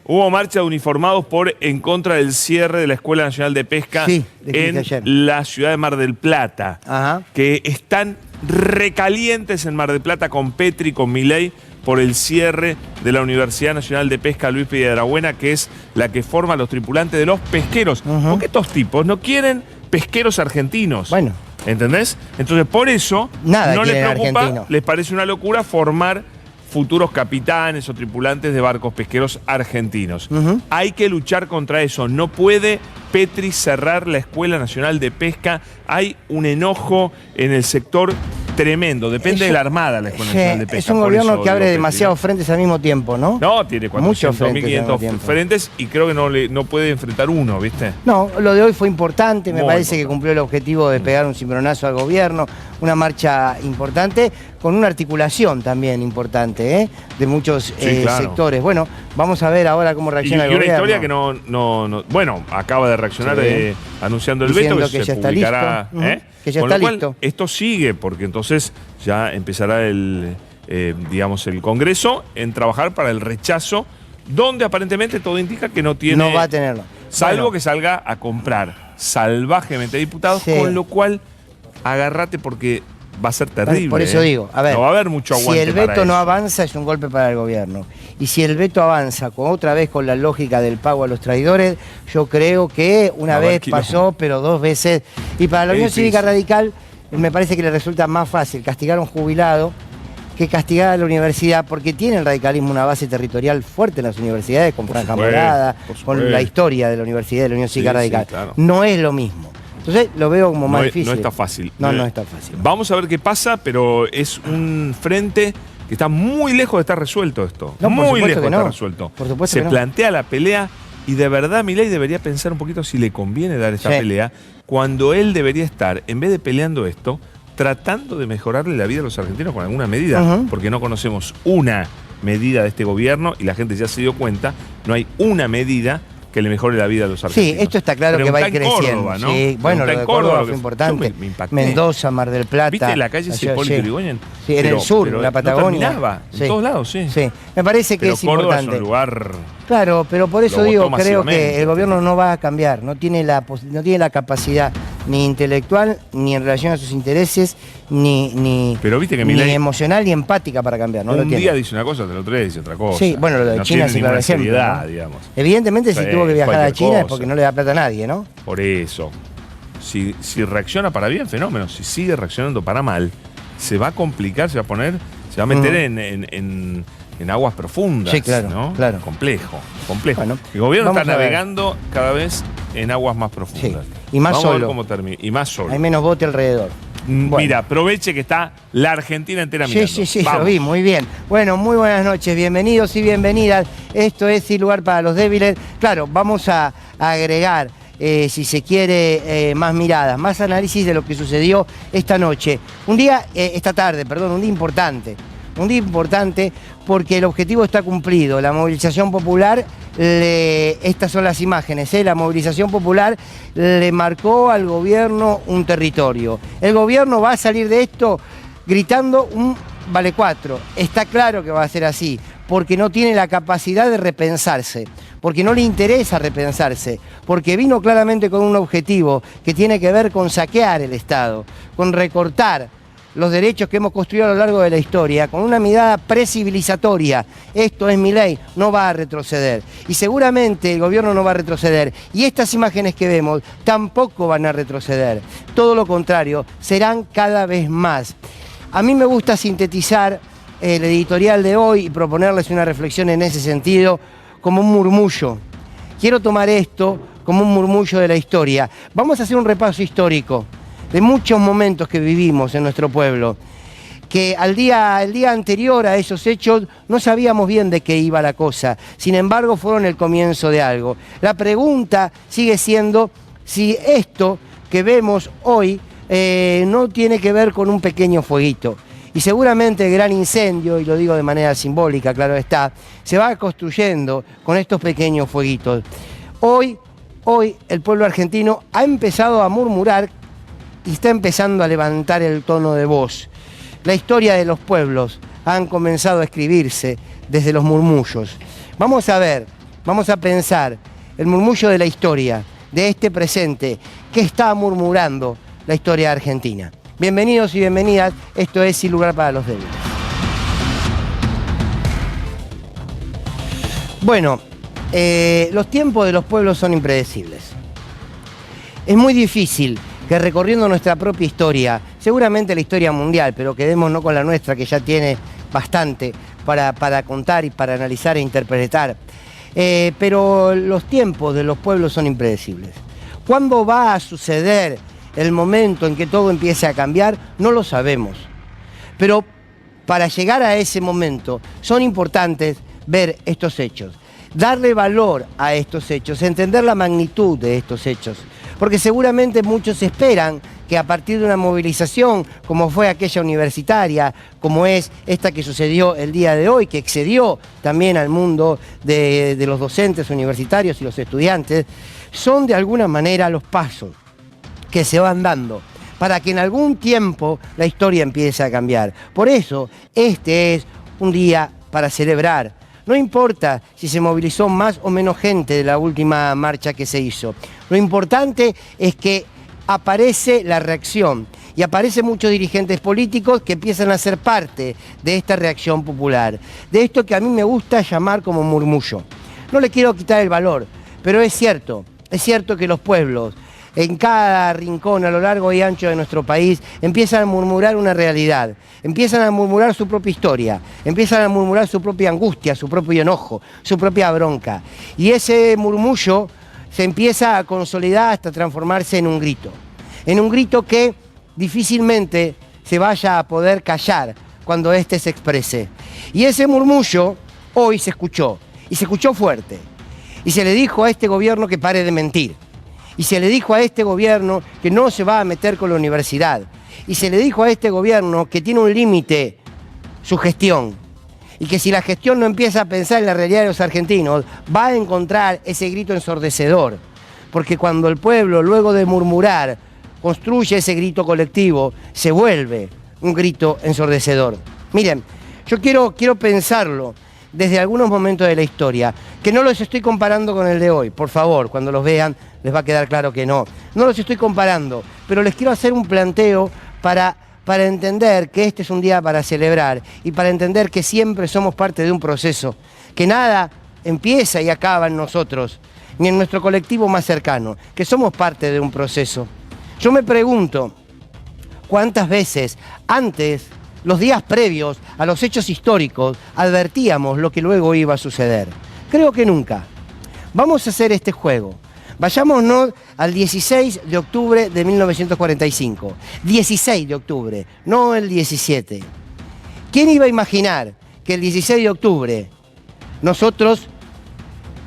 Hubo marcha de uniformados en contra del cierre de la Escuela Nacional de Pesca en la ciudad de Mar del Plata. Ajá. Que están recalientes en Mar del Plata con Petri, con Milei, por el cierre de la Universidad Nacional de Pesca Luis Piedrabuena, que es la que forma a los tripulantes de los pesqueros. Porque estos tipos no quieren pesqueros argentinos. Bueno. ¿Entendés? Entonces, por eso no les preocupa, argentino. les parece una locura formar futuros capitanes o tripulantes de barcos pesqueros argentinos. Hay que luchar contra eso. No puede Petri cerrar la Escuela Nacional de Pesca. Hay un enojo en el sector tremendo. Depende de la Armada la Escuela Nacional de Pesca. Es un gobierno que abre demasiados frentes al mismo tiempo, ¿no? No, tiene 400.500 frentes y creo que no puede enfrentar uno, ¿viste? No, lo de hoy fue importante. Me parece que cumplió el objetivo de pegar un cimbronazo al gobierno. Una marcha importante con una articulación también importante, de muchos sectores. Bueno, vamos a ver ahora cómo reacciona el gobierno. Y una historia que bueno, acaba de reaccionar anunciando el veto que ya se publicará. Que ya Con está lo cual, listo. esto sigue, porque entonces ya empezará digamos, el Congreso en trabajar para el rechazo, donde aparentemente todo indica que no tiene... No va a tenerlo. Salvo que salga a comprar salvajemente diputados, con lo cual agárrate porque va a ser terrible. Por eso digo, a ver, no va a haber mucho aguante. Si el veto no avanza, es un golpe para el gobierno. Y si el veto avanza otra vez con la lógica del pago a los traidores, yo creo que una vez pasó, pero dos veces. Y para la Unión Cívica Radical, me parece que le resulta más fácil castigar a un jubilado que castigar a la universidad, porque tiene el radicalismo una base territorial fuerte en las universidades, con Franja Morada, con la historia de la universidad de la Unión Cívica Radical. Sí, claro. No es lo mismo. Entonces lo veo como más difícil. No está fácil. No está fácil. Vamos a ver qué pasa, pero es un frente que está muy lejos de estar resuelto esto. No, muy lejos de estar resuelto. Por supuesto Se plantea la pelea y de verdad Milei debería pensar un poquito si le conviene dar esta pelea, cuando él debería estar, en vez de peleando esto, tratando de mejorarle la vida a los argentinos con alguna medida, porque no conocemos una medida de este gobierno y la gente ya se dio cuenta, no hay una medida que le mejore la vida a los argentinos. Sí, esto está claro que va a ir creciendo. Córdoba, ¿no? Sí, bueno, lo de Córdoba fue importante. Me impacté. Mendoza, Mar del Plata. ¿Viste la calle Hipólito Yrigoyen? Sí, en el sur, en la Patagonia. No terminaba, en todos lados, sí. Me parece que es Córdoba importante. Es un lugar... Claro, pero por eso digo, creo que el gobierno no va a cambiar, no tiene la capacidad ni intelectual, ni en relación a sus intereses, ni emocional, ni empática para cambiar. No un día dice una cosa, el otro día dice otra cosa. Sí, bueno, lo de China sí, por ejemplo. Digamos. Evidentemente, si tuvo que viajar a China es porque no le da plata a nadie, ¿no? Por eso. Si reacciona para bien, fenómeno. Si sigue reaccionando para mal, se va a complicar, se va a meter en aguas profundas. Sí, claro, ¿no? claro. Complejo. Bueno, el gobierno está navegando cada vez en aguas más profundas. Sí. Y más solo. solo. A ver cómo termina. Y más solo. Hay menos bote alrededor. Bueno. Mira, aproveche que está la Argentina entera mirando. Sí, lo vi, muy bien. Bueno, muy buenas noches, bienvenidos y bienvenidas. Esto es Sin Lugar para los Débiles. Claro, vamos a agregar, si se quiere, más miradas, más análisis de lo que sucedió esta noche. Un día importante. Un día importante porque el objetivo está cumplido. La movilización popular, estas son las imágenes, la movilización popular le marcó al gobierno un territorio. El gobierno va a salir de esto gritando un vale 4. Está claro que va a ser así, porque no tiene la capacidad de repensarse, porque no le interesa repensarse, porque vino claramente con un objetivo que tiene que ver con saquear el Estado, con recortar los derechos que hemos construido a lo largo de la historia, con una mirada precivilizatoria. Esto es Milei, no va a retroceder. Y seguramente el gobierno no va a retroceder. Y estas imágenes que vemos tampoco van a retroceder. Todo lo contrario, serán cada vez más. A mí me gusta sintetizar el editorial de hoy y proponerles una reflexión en ese sentido como un murmullo. Quiero tomar esto como un murmullo de la historia. Vamos a hacer un repaso histórico de muchos momentos que vivimos en nuestro pueblo, que el día anterior a esos hechos no sabíamos bien de qué iba la cosa, sin embargo fueron el comienzo de algo. La pregunta sigue siendo si esto que vemos hoy no tiene que ver con un pequeño fueguito. Y seguramente el gran incendio, y lo digo de manera simbólica, claro está, se va construyendo con estos pequeños fueguitos. Hoy el pueblo argentino ha empezado a murmurar y está empezando a levantar el tono de voz. La historia de los pueblos han comenzado a escribirse desde los murmullos. Vamos a ver vamos a pensar el murmullo de la historia, de este presente, que está murmurando la historia argentina. Bienvenidos y bienvenidas, esto es Sin Lugar para los Débiles. Bueno, los tiempos de los pueblos son impredecibles. Es muy difícil que recorriendo nuestra propia historia, seguramente la historia mundial, pero quedémonos con la nuestra que ya tiene bastante para contar y para analizar e interpretar, pero los tiempos de los pueblos son impredecibles. ¿Cuándo va a suceder el momento en que todo empiece a cambiar? No lo sabemos. Pero para llegar a ese momento son importantes ver estos hechos, darle valor a estos hechos, entender la magnitud de estos hechos. Porque seguramente muchos esperan que a partir de una movilización, como fue aquella universitaria, como es esta que sucedió el día de hoy, que excedió también al mundo de los docentes universitarios y los estudiantes, son de alguna manera los pasos que se van dando para que en algún tiempo la historia empiece a cambiar. Por eso, este es un día para celebrar. No importa si se movilizó más o menos gente de la última marcha que se hizo. Lo importante es que aparece la reacción y aparecen muchos dirigentes políticos que empiezan a ser parte de esta reacción popular, de esto que a mí me gusta llamar como murmullo. No le quiero quitar el valor, pero es cierto que los pueblos, en cada rincón a lo largo y ancho de nuestro país, empiezan a murmurar una realidad, empiezan a murmurar su propia historia, empiezan a murmurar su propia angustia, su propio enojo, su propia bronca. Y ese murmullo se empieza a consolidar hasta transformarse en un grito que difícilmente se vaya a poder callar cuando éste se exprese. Y ese murmullo hoy se escuchó, y se escuchó fuerte, y se le dijo a este gobierno que pare de mentir. Y se le dijo a este gobierno que no se va a meter con la universidad. Y se le dijo a este gobierno que tiene un límite su gestión. Y que si la gestión no empieza a pensar en la realidad de los argentinos, va a encontrar ese grito ensordecedor. Porque cuando el pueblo, luego de murmurar, construye ese grito colectivo, se vuelve un grito ensordecedor. Miren, yo quiero pensarlo desde algunos momentos de la historia, que no los estoy comparando con el de hoy, por favor, cuando los vean les va a quedar claro que no. No los estoy comparando, pero les quiero hacer un planteo para entender que este es un día para celebrar y para entender que siempre somos parte de un proceso, que nada empieza y acaba en nosotros, ni en nuestro colectivo más cercano, que somos parte de un proceso. Yo me pregunto, ¿cuántas veces antes, los días previos a los hechos históricos, advertíamos lo que luego iba a suceder? Creo que nunca. Vamos a hacer este juego. Vayámonos al 16 de octubre de 1945. 16 de octubre, no el 17. ¿Quién iba a imaginar que el 16 de octubre nosotros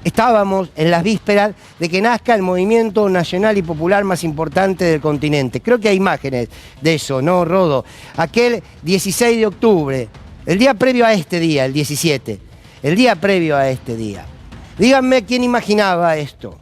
estábamos en las vísperas de que nazca el movimiento nacional y popular más importante del continente? Creo que hay imágenes de eso, ¿no, Rodo? Aquel 16 de octubre, el día previo a este día, el 17, el día previo a este día. Díganme quién imaginaba esto.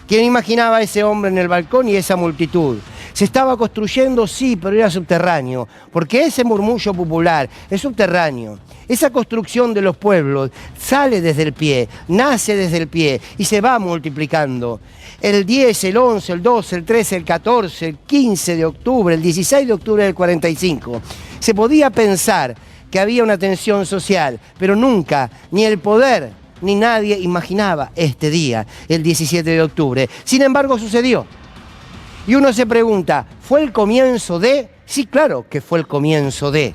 ¿Quién imaginaba ese hombre en el balcón y esa multitud? Se estaba construyendo, sí, pero era subterráneo, porque ese murmullo popular es subterráneo. Esa construcción de los pueblos sale desde el pie, nace desde el pie y se va multiplicando. El 10, el 11, el 12, el 13, el 14, el 15 de octubre, el 16 de octubre del 45. Se podía pensar que había una tensión social, pero nunca, ni el poder, ni nadie imaginaba este día, el 17 de octubre. Sin embargo, sucedió. Y uno se pregunta, ¿fue el comienzo de? Sí, claro que fue el comienzo de.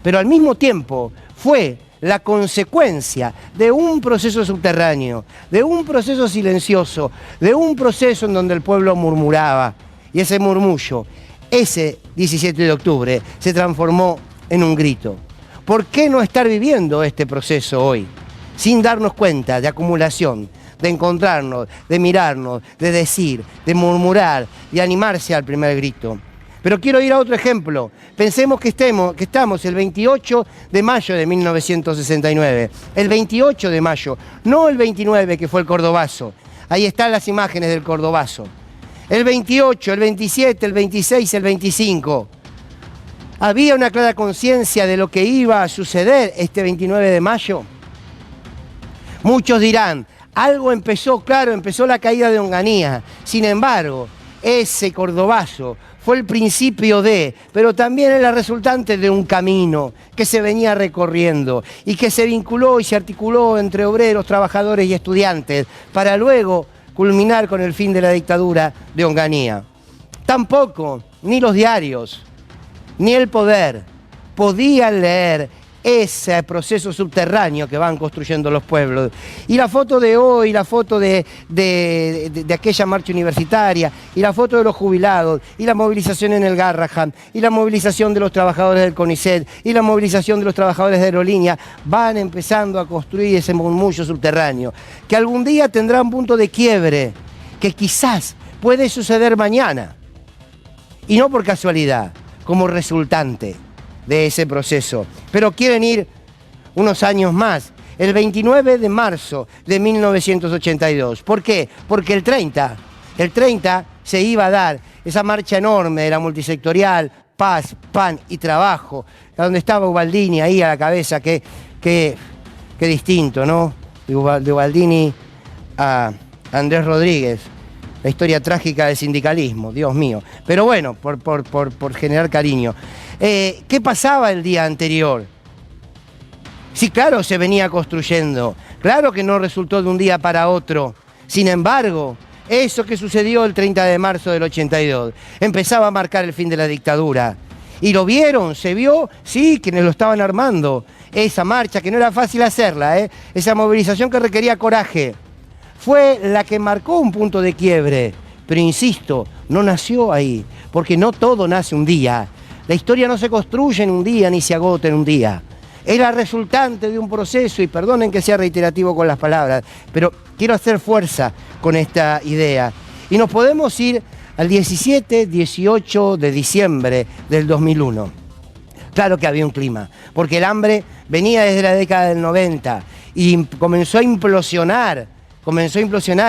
Pero al mismo tiempo fue la consecuencia de un proceso subterráneo, de un proceso silencioso, de un proceso en donde el pueblo murmuraba. Y ese murmullo, ese 17 de octubre, se transformó en un grito. ¿Por qué no estar viviendo este proceso hoy? Sin darnos cuenta de acumulación, de encontrarnos, de mirarnos, de decir, de murmurar, de animarse al primer grito. Pero quiero ir a otro ejemplo. Pensemos que estamos el 28 de mayo de 1969. El 28 de mayo, no el 29 que fue el Cordobazo. Ahí están las imágenes del Cordobazo. El 28, el 27, el 26, el 25. ¿Había una clara conciencia de lo que iba a suceder este 29 de mayo? Muchos dirán, Algo empezó, claro, empezó la caída de Onganía. Sin embargo, ese cordobazo fue el principio de, pero también era resultante de un camino que se venía recorriendo y que se vinculó y se articuló entre obreros, trabajadores y estudiantes para luego culminar con el fin de la dictadura de Onganía. Tampoco, ni los diarios, ni el poder podían leer ese proceso subterráneo que van construyendo los pueblos. Y la foto de hoy, la foto de aquella marcha universitaria, y la foto de los jubilados, y la movilización en el Garrahan, y la movilización de los trabajadores del CONICET, y la movilización de los trabajadores de Aerolínea, van empezando a construir ese murmullo subterráneo, que algún día tendrá un punto de quiebre, que quizás puede suceder mañana, y no por casualidad, como resultante de ese proceso. Pero quieren ir unos años más, el 29 de marzo de 1982. ¿Por qué? Porque el 30 se iba a dar esa marcha enorme de la multisectorial, paz, pan y trabajo, donde estaba Ubaldini ahí a la cabeza, qué distinto, ¿no? De Ubaldini a Andrés Rodríguez. La historia trágica del sindicalismo, Dios mío. Pero bueno, por generar cariño. ¿Qué pasaba el día anterior? Sí, claro, se venía construyendo. Claro que no resultó de un día para otro. Sin embargo, eso que sucedió el 30 de marzo del 82 empezaba a marcar el fin de la dictadura. ¿Y lo vieron? ¿Se vio? Sí, quienes lo estaban armando. Esa marcha, que no era fácil hacerla, esa movilización que requería coraje, fue la que marcó un punto de quiebre. Pero insisto, no nació ahí, porque no todo nace un día. La historia no se construye en un día ni se agota en un día. Era resultante de un proceso, y perdonen que sea reiterativo con las palabras, pero quiero hacer fuerza con esta idea. Y nos podemos ir al 17-18 de diciembre del 2001. Claro que había un clima, porque el hambre venía desde la década del 90 y comenzó a implosionar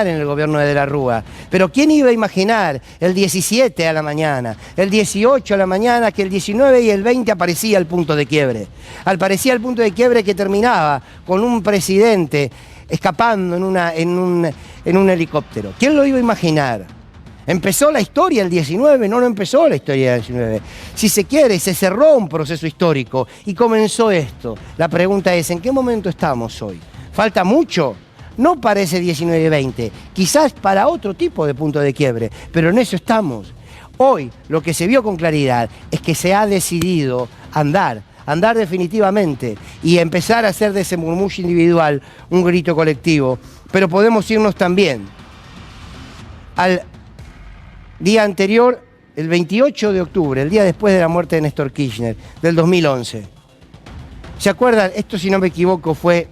en el gobierno de la Rúa. Pero ¿quién iba a imaginar el 17 a la mañana, el 18 a la mañana, que el 19 y el 20 aparecía el punto de quiebre? Aparecía el punto de quiebre que terminaba con un presidente escapando en un helicóptero. ¿Quién lo iba a imaginar? ¿Empezó la historia el 19? No empezó la historia el 19. Si se quiere, se cerró un proceso histórico y comenzó esto. La pregunta es, ¿en qué momento estamos hoy? ¿Falta mucho? No para ese 19 y 20, quizás para otro tipo de punto de quiebre, pero en eso estamos. Hoy lo que se vio con claridad es que se ha decidido andar definitivamente y empezar a hacer de ese murmullo individual un grito colectivo. Pero podemos irnos también al día anterior, el 28 de octubre, el día después de la muerte de Néstor Kirchner, del 2011. ¿Se acuerdan? Esto, si no me equivoco, fue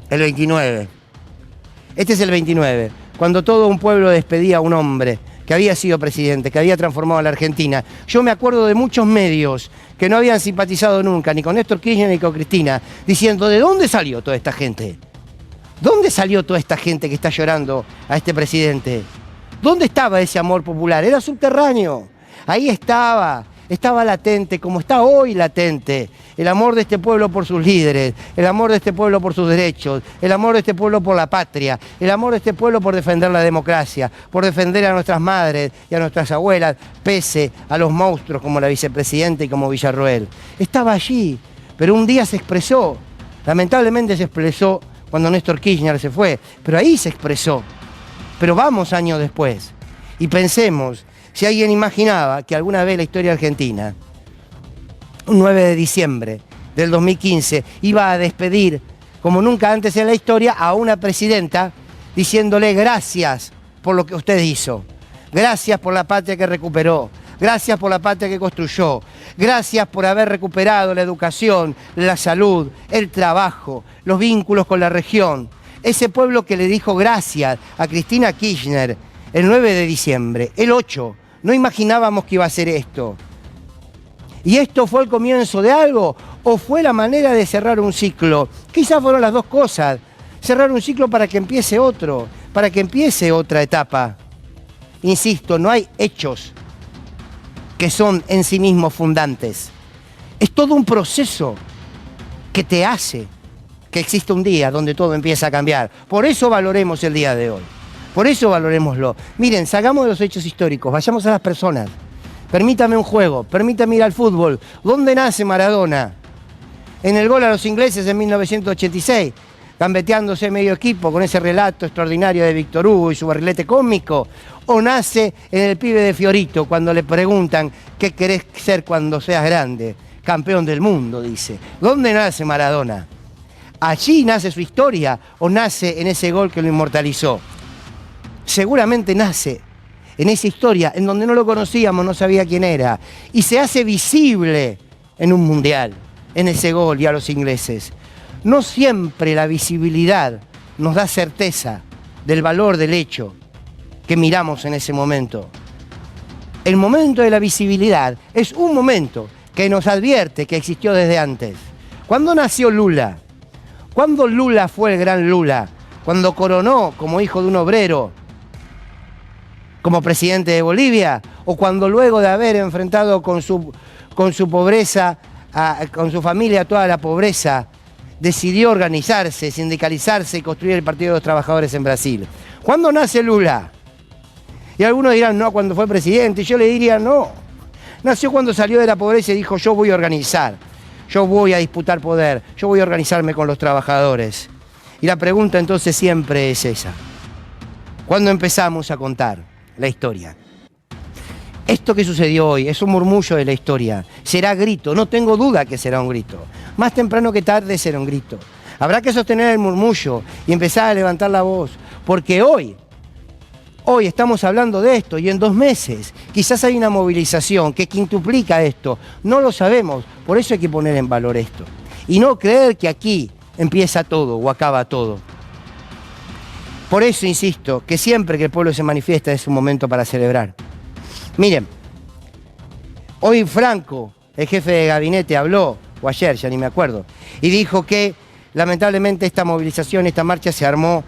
el 29. Este es el 29, cuando todo un pueblo despedía a un hombre que había sido presidente, que había transformado a la Argentina. Yo me acuerdo de muchos medios que no habían simpatizado nunca, ni con Néstor Kirchner ni con Cristina, diciendo, ¿de dónde salió toda esta gente? ¿Dónde salió toda esta gente que está llorando a este presidente? ¿Dónde estaba ese amor popular? Era subterráneo. Ahí estaba latente, como está hoy latente, el amor de este pueblo por sus líderes, el amor de este pueblo por sus derechos, el amor de este pueblo por la patria, el amor de este pueblo por defender la democracia, por defender a nuestras madres y a nuestras abuelas, pese a los monstruos como la vicepresidenta y como Villarroel. Estaba allí, pero un día se expresó, lamentablemente se expresó cuando Néstor Kirchner se fue, pero ahí se expresó. Pero vamos años después y pensemos, si alguien imaginaba que alguna vez la historia argentina, un 9 de diciembre del 2015, iba a despedir, como nunca antes en la historia, a una presidenta diciéndole gracias por lo que usted hizo, gracias por la patria que recuperó, gracias por la patria que construyó, gracias por haber recuperado la educación, la salud, el trabajo, los vínculos con la región. Ese pueblo que le dijo gracias a Cristina Kirchner el 9 de diciembre, el 8, no imaginábamos que iba a ser esto. ¿Y esto fue el comienzo de algo o fue la manera de cerrar un ciclo? Quizás fueron las dos cosas. Cerrar un ciclo para que empiece otro, para que empiece otra etapa. Insisto, no hay hechos que son en sí mismos fundantes. Es todo un proceso que te hace que existe un día donde todo empieza a cambiar. Por eso valoremos el día de hoy. Por eso valorémoslo. Miren, salgamos de los hechos históricos, vayamos a las personas. Permítame un juego, permítame ir al fútbol. ¿Dónde nace Maradona? En el gol a los ingleses en 1986, gambeteándose medio equipo con ese relato extraordinario de Víctor Hugo y su barrilete cómico. ¿O nace en el pibe de Fiorito cuando le preguntan qué querés ser cuando seas grande? Campeón del mundo, dice. ¿Dónde nace Maradona? ¿Allí nace su historia o nace en ese gol que lo inmortalizó? Seguramente nace en esa historia, en donde no lo conocíamos, no sabía quién era, y se hace visible en un mundial, en ese gol y a los ingleses. No siempre la visibilidad nos da certeza del valor del hecho que miramos en ese momento. El momento de la visibilidad es un momento que nos advierte que existió desde antes. ¿Cuándo nació Lula? ¿Cuándo Lula fue el gran Lula? ¿Cuando coronó como hijo de un obrero como presidente de Bolivia? ¿O cuando luego de haber enfrentado con su pobreza, con su familia toda la pobreza, decidió organizarse, sindicalizarse y construir el Partido de los Trabajadores en Brasil? ¿Cuándo nace Lula? Y algunos dirán, no, cuando fue presidente. Y yo le diría, no. Nació cuando salió de la pobreza y dijo, yo voy a organizar, yo voy a disputar poder, yo voy a organizarme con los trabajadores. Y la pregunta entonces siempre es esa. ¿Cuándo empezamos a contar la historia? Esto que sucedió hoy es un murmullo de la historia. Será grito, no tengo duda que será un grito. Más temprano que tarde será un grito. Habrá que sostener el murmullo y empezar a levantar la voz. Porque hoy estamos hablando de esto y en 2 meses quizás hay una movilización que quintuplica esto. No lo sabemos, por eso hay que poner en valor esto. Y no creer que aquí empieza todo o acaba todo. Por eso insisto que siempre que el pueblo se manifiesta es un momento para celebrar. Miren, hoy Franco, el jefe de gabinete, habló, o ayer, ya ni me acuerdo, y dijo que lamentablemente esta movilización, esta marcha se armó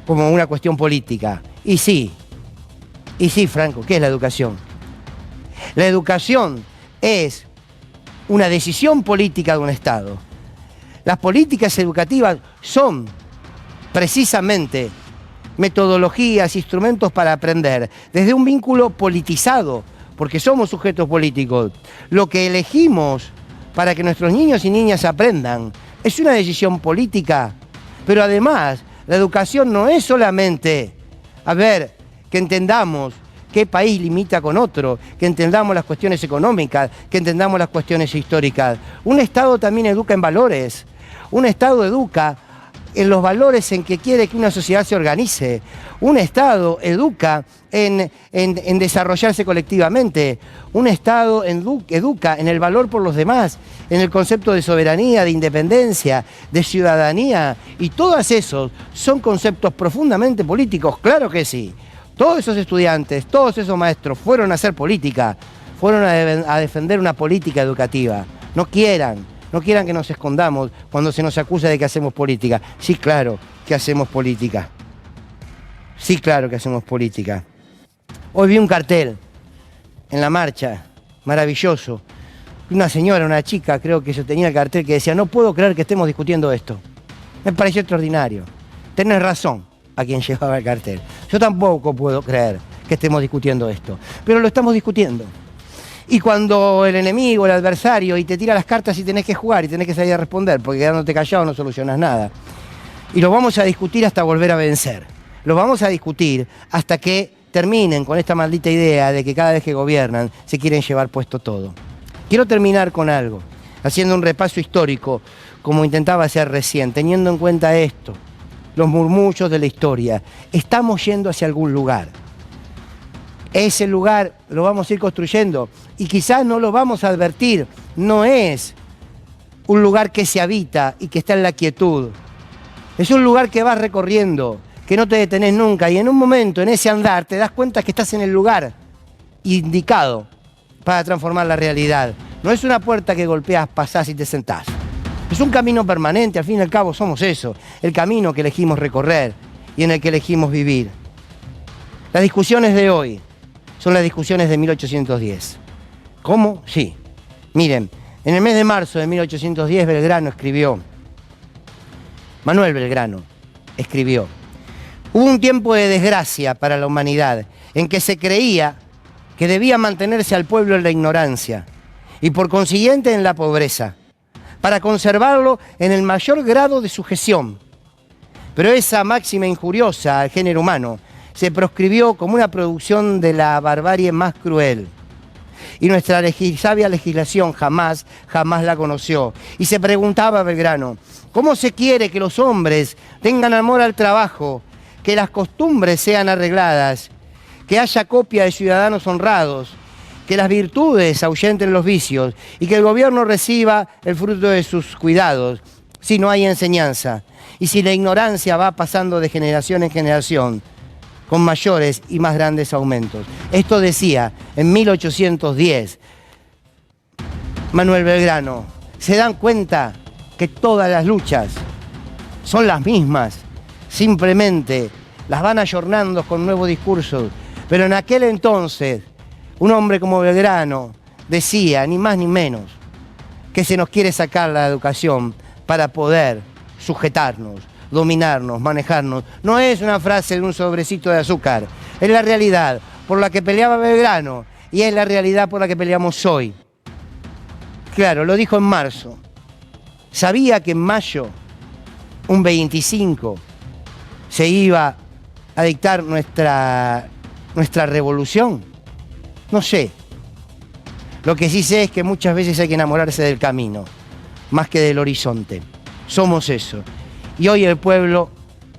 como una cuestión política. Y sí, Franco, ¿qué es la educación? La educación es una decisión política de un Estado. Las políticas educativas son precisamente metodologías, instrumentos para aprender, desde un vínculo politizado, porque somos sujetos políticos. Lo que elegimos para que nuestros niños y niñas aprendan es una decisión política, pero además la educación no es solamente, que entendamos qué país limita con otro, que entendamos las cuestiones económicas, que entendamos las cuestiones históricas. Un Estado también educa en valores, un Estado educa en los valores en que quiere que una sociedad se organice. Un Estado educa en desarrollarse colectivamente. Un Estado educa en el valor por los demás, en el concepto de soberanía, de independencia, de ciudadanía. Y todos esos son conceptos profundamente políticos, claro que sí. Todos esos estudiantes, todos esos maestros fueron a hacer política, fueron a defender una política educativa. No quieran que nos escondamos cuando se nos acusa de que hacemos política. Sí, claro que hacemos política. Sí, claro que hacemos política. Hoy vi un cartel en la marcha, maravilloso. Una señora, una chica, creo que tenía el cartel que decía, no puedo creer que estemos discutiendo esto. Me pareció extraordinario. Tenés razón a quien llevaba el cartel. Yo tampoco puedo creer que estemos discutiendo esto, pero lo estamos discutiendo. Y cuando el enemigo, el adversario, y te tira las cartas y tenés que jugar y tenés que salir a responder, porque quedándote callado no solucionas nada. Y lo vamos a discutir hasta volver a vencer. Lo vamos a discutir hasta que terminen con esta maldita idea de que cada vez que gobiernan se quieren llevar puesto todo. Quiero terminar con algo, haciendo un repaso histórico, como intentaba hacer recién, teniendo en cuenta esto, los murmullos de la historia. Estamos yendo hacia algún lugar. Ese lugar lo vamos a ir construyendo y quizás no lo vamos a advertir. No es un lugar que se habita y que está en la quietud. Es un lugar que vas recorriendo, que no te detenés nunca y en un momento, en ese andar, te das cuenta que estás en el lugar indicado para transformar la realidad. No es una puerta que golpeas, pasás y te sentás. Es un camino permanente, al fin y al cabo somos eso, el camino que elegimos recorrer y en el que elegimos vivir. Las discusiones de hoy son las discusiones de 1810. ¿Cómo? Sí. Miren, en el mes de marzo de 1810 Belgrano escribió: Manuel Belgrano escribió: hubo un tiempo de desgracia para la humanidad en que se creía que debía mantenerse al pueblo en la ignorancia y por consiguiente en la pobreza, para conservarlo en el mayor grado de sujeción. Pero esa máxima injuriosa al género humano se proscribió como una producción de la barbarie más cruel. Y nuestra sabia legislación jamás la conoció. Y se preguntaba Belgrano: ¿cómo se quiere que los hombres tengan amor al trabajo, que las costumbres sean arregladas, que haya copia de ciudadanos honrados, que las virtudes ahuyenten los vicios y que el gobierno reciba el fruto de sus cuidados, si no hay enseñanza y si la ignorancia va pasando de generación en generación con mayores y más grandes aumentos? Esto decía en 1810 Manuel Belgrano. ¿Se dan cuenta que todas las luchas son las mismas? Simplemente las van ayornando con nuevos discursos. Pero en aquel entonces, un hombre como Belgrano decía, ni más ni menos, que se nos quiere sacar la educación para poder sujetarnos, dominarnos, manejarnos. No es una frase de un sobrecito de azúcar, es la realidad por la que peleaba Belgrano y es la realidad por la que peleamos hoy. Claro, lo dijo en marzo. Sabía que en mayo, un 25, se iba a dictar nuestra revolución. No sé. Lo que sí sé es que muchas veces hay que enamorarse del camino, más que del horizonte. Somos eso. Y hoy el pueblo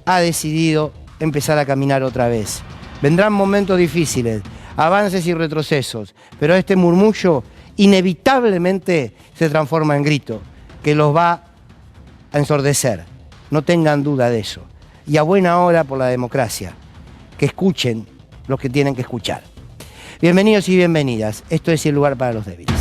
ha decidido empezar a caminar otra vez. Vendrán momentos difíciles, avances y retrocesos, pero este murmullo inevitablemente se transforma en grito, que los va a ensordecer. No tengan duda de eso. Y a buena hora por la democracia. Que escuchen lo que tienen que escuchar. Bienvenidos y bienvenidas. Esto es El Lugar para los Débiles.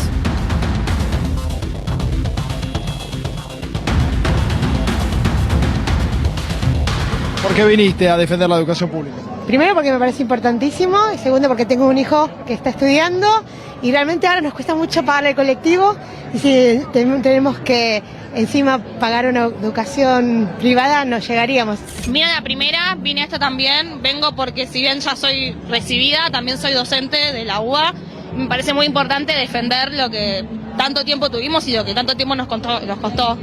¿Por qué viniste a defender la educación pública? Primero porque me parece importantísimo, y segundo porque tengo un hijo que está estudiando y realmente ahora nos cuesta mucho pagar el colectivo y si tenemos que encima pagar una educación privada no llegaríamos. Vine a la primera, vine a esta también, vengo porque si bien ya soy recibida, también soy docente de la UBA. Me parece muy importante defender lo que tanto tiempo tuvimos y lo que tanto tiempo nos costó.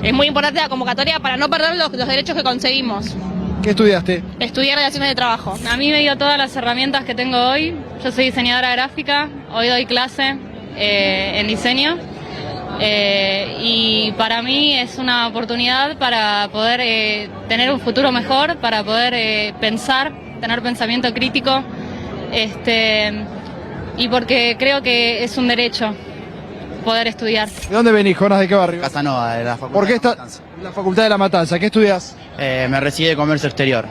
Es muy importante la convocatoria para no perder los derechos que conseguimos. ¿Qué estudiaste? Estudié relaciones de trabajo. A mí me dio todas las herramientas que tengo hoy. Yo soy diseñadora gráfica, hoy doy clase en diseño y para mí es una oportunidad para poder tener un futuro mejor, para poder pensar, tener pensamiento crítico y porque creo que es un derecho poder estudiar. ¿De dónde venís, Jonas? ¿De qué barrio? Casanova, de la Facultad ¿Por qué de está Matanza. la Facultad de La Matanza? ¿Qué estudias? Me recibí de Comercio Exterior.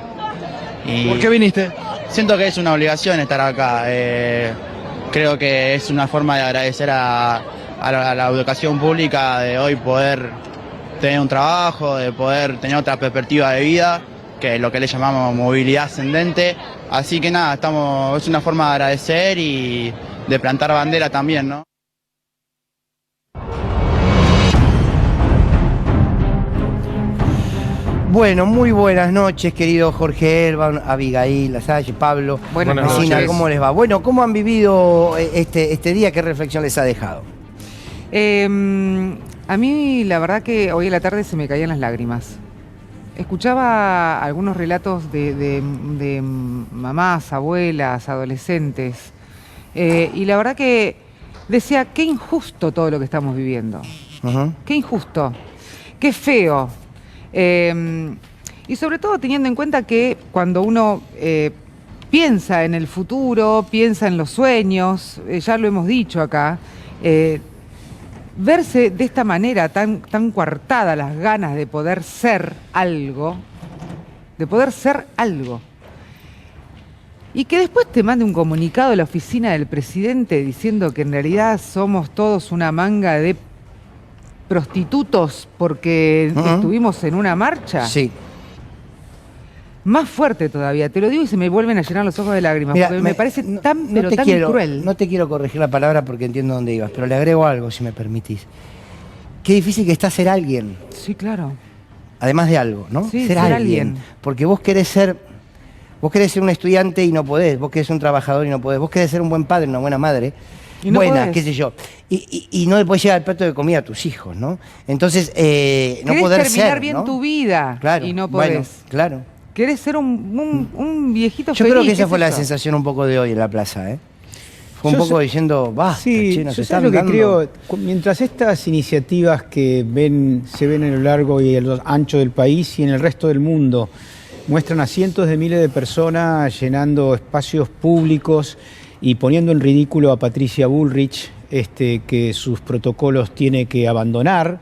Y ¿Por qué viniste? siento que es una obligación estar acá. Creo que es una forma de agradecer a la educación pública de hoy poder tener un trabajo, de poder tener otra perspectiva de vida, que es lo que le llamamos movilidad ascendente. Así que nada, es una forma de agradecer y de plantar bandera también, ¿no? Bueno, muy buenas noches, querido Jorge Elba, Abigail, Lasalle, Pablo. Buenas Vecina, noches. ¿cómo les va? Bueno, ¿cómo han vivido este día? ¿Qué reflexión les ha dejado? A mí la verdad que hoy a la tarde se me caían las lágrimas. Escuchaba algunos relatos de mamás, abuelas, adolescentes, y la verdad que decía, qué injusto todo lo que estamos viviendo. Qué injusto, qué feo. Y sobre todo teniendo en cuenta que cuando uno piensa en el futuro, piensa en los sueños, ya lo hemos dicho acá, verse de esta manera tan coartada las ganas de poder ser algo, y que después te mande un comunicado de la oficina del presidente diciendo que en realidad somos todos una manga de prostitutos porque estuvimos en una marcha. Sí. Más fuerte todavía, te lo digo y se me vuelven a llenar los ojos de lágrimas, Mira, porque me parece tan cruel. No te quiero corregir la palabra porque entiendo dónde ibas, pero le agrego algo, si me permitís. Qué difícil que está ser alguien. Sí, claro. además de algo, ¿no? Sí, ser alguien. Porque vos querés ser un estudiante y no podés, vos querés ser un trabajador y no podés, vos querés ser un buen padre, una buena madre, y no buena, podés. qué sé yo, y no le podés llevar el plato de comida a tus hijos, ¿no? Entonces, no Querés poder terminar ser, bien ¿no? tu vida Claro, y no bueno, podés. claro. Querés ser un viejito Yo feliz. creo que qué esa sé fue la yo. sensación un poco de hoy en la plaza, ¿eh? Fue un Yo poco sé- diciendo, basta, Sí, che, nos yo están sé lo que dando... creo, mientras estas iniciativas que se ven a lo largo y a lo ancho del país y en el resto del mundo muestran a cientos de miles de personas llenando espacios públicos y poniendo en ridículo a Patricia Bullrich, que sus protocolos tiene que abandonar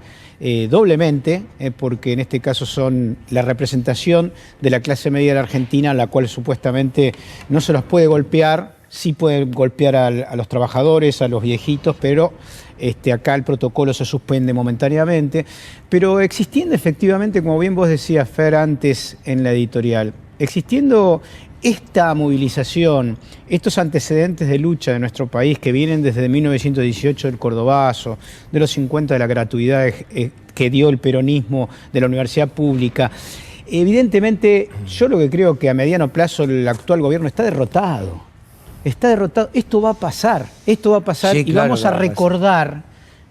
doblemente, porque en este caso son la representación de la clase media de la Argentina, a la cual supuestamente no se los puede golpear. Sí pueden golpear a los trabajadores, a los viejitos, pero acá el protocolo se suspende momentáneamente. Pero existiendo efectivamente, como bien vos decías, Fer, antes en la editorial, existiendo esta movilización, estos antecedentes de lucha de nuestro país que vienen desde 1918 del Cordobazo, de los 50 de la gratuidad que dio el peronismo de la universidad pública, evidentemente yo lo que creo que a mediano plazo el actual gobierno está derrotado. Está derrotado. Esto va a pasar Sí, y claro vamos que a va a pasar. recordar,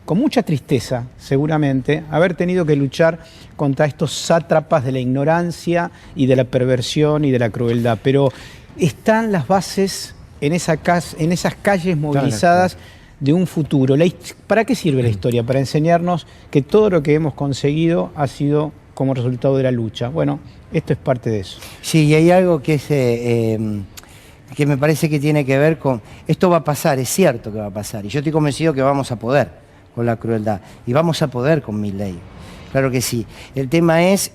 con mucha tristeza seguramente, haber tenido que luchar contra estos sátrapas de la ignorancia y de la perversión y de la crueldad. Pero están las bases en esas calles movilizadas de un futuro. ¿Para qué sirve la historia? Para enseñarnos que todo lo que hemos conseguido ha sido como resultado de la lucha. Bueno, esto es parte de eso. Sí, y hay algo que es... que me parece que tiene que ver con... Esto va a pasar, es cierto que va a pasar. Y yo estoy convencido que vamos a poder con la crueldad. Y vamos a poder con Milei. Claro que sí. El tema es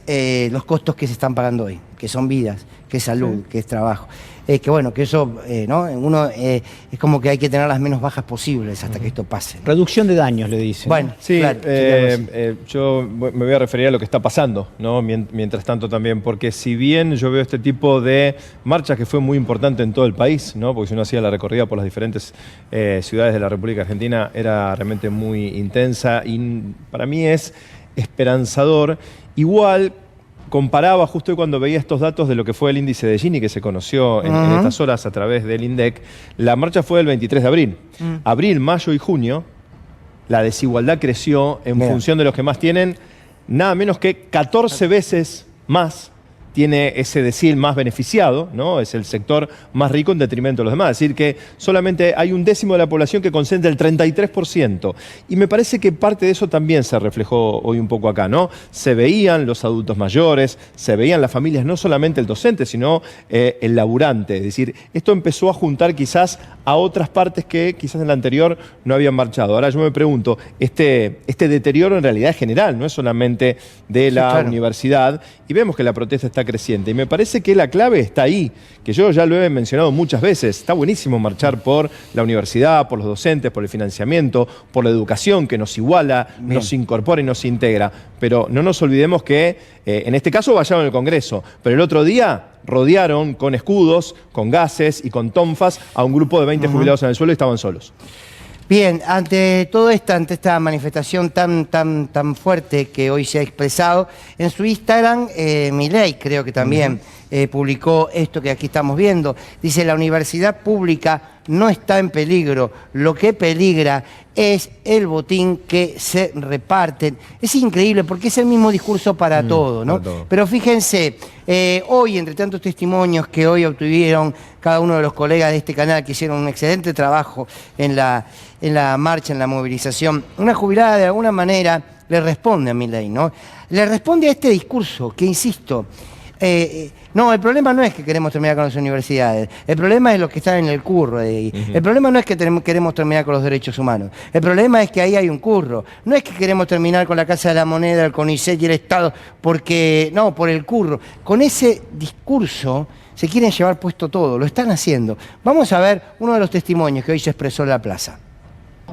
los costos que se están pagando hoy, que son vidas, que es salud, que es trabajo. Que bueno, que eso, ¿no? Uno es como que hay que tener las menos bajas posibles hasta que esto pase, ¿no? Reducción de daños, le dicen. Bueno, Sí, claro, yo me voy a referir a lo que está pasando, ¿no? Mientras tanto también, porque si bien yo veo este tipo de marchas que fue muy importante en todo el país, ¿no? Porque si uno hacía la recorrida por las diferentes ciudades de la República Argentina, era realmente muy intensa y para mí es esperanzador. Igual comparaba justo cuando veía estos datos de lo que fue el índice de Gini que se conoció en estas horas a través del INDEC. La marcha fue el 23 de abril. Abril, mayo y junio, la desigualdad creció en función de los que más tienen, nada menos que 14 veces más tiene ese decil más beneficiado, ¿no? Es el sector más rico en detrimento de los demás. Es decir, que solamente hay un décimo de la población que concentra el 33%. Y me parece que parte de eso también se reflejó hoy un poco acá, ¿no? Se veían los adultos mayores, se veían las familias, no solamente el docente, sino el laburante. Es decir, esto empezó a juntar quizás a otras partes que quizás en la anterior no habían marchado. Ahora yo me pregunto, este deterioro en realidad es general, no es solamente de la universidad, y vemos que la protesta está creciente. Y me parece que la clave está ahí, que yo ya lo he mencionado muchas veces. Está buenísimo marchar por la universidad, por los docentes, por el financiamiento, por la educación que nos iguala, nos incorpora y nos integra. Pero no nos olvidemos que en este caso vallaron al Congreso, pero el otro día rodearon con escudos, con gases y con tonfas a un grupo de 20 jubilados en el suelo y estaban solos. Bien, ante todo esto, ante esta manifestación tan fuerte que hoy se ha expresado, en su Instagram, Milei creo que también publicó esto que aquí estamos viendo. Dice, la universidad pública no está en peligro, lo que peligra es el botín que se reparten. Es increíble porque es el mismo discurso para todo, ¿no? para todo. Pero fíjense, hoy, entre tantos testimonios que hoy obtuvieron cada uno de los colegas de este canal que hicieron un excelente trabajo en la marcha, en la movilización, una jubilada de alguna manera le responde a Milei, ¿no? Le responde a este discurso que, insisto, no, el problema no es que queremos terminar con las universidades, el problema es los que están en el curro de ahí. El problema no es que queremos terminar con los derechos humanos, el problema es que ahí hay un curro, no es que queremos terminar con la Casa de la Moneda, el CONICET y el Estado, porque no, por el curro. Con ese discurso se quieren llevar puesto todo, lo están haciendo. Vamos a ver uno de los testimonios que hoy se expresó en la plaza.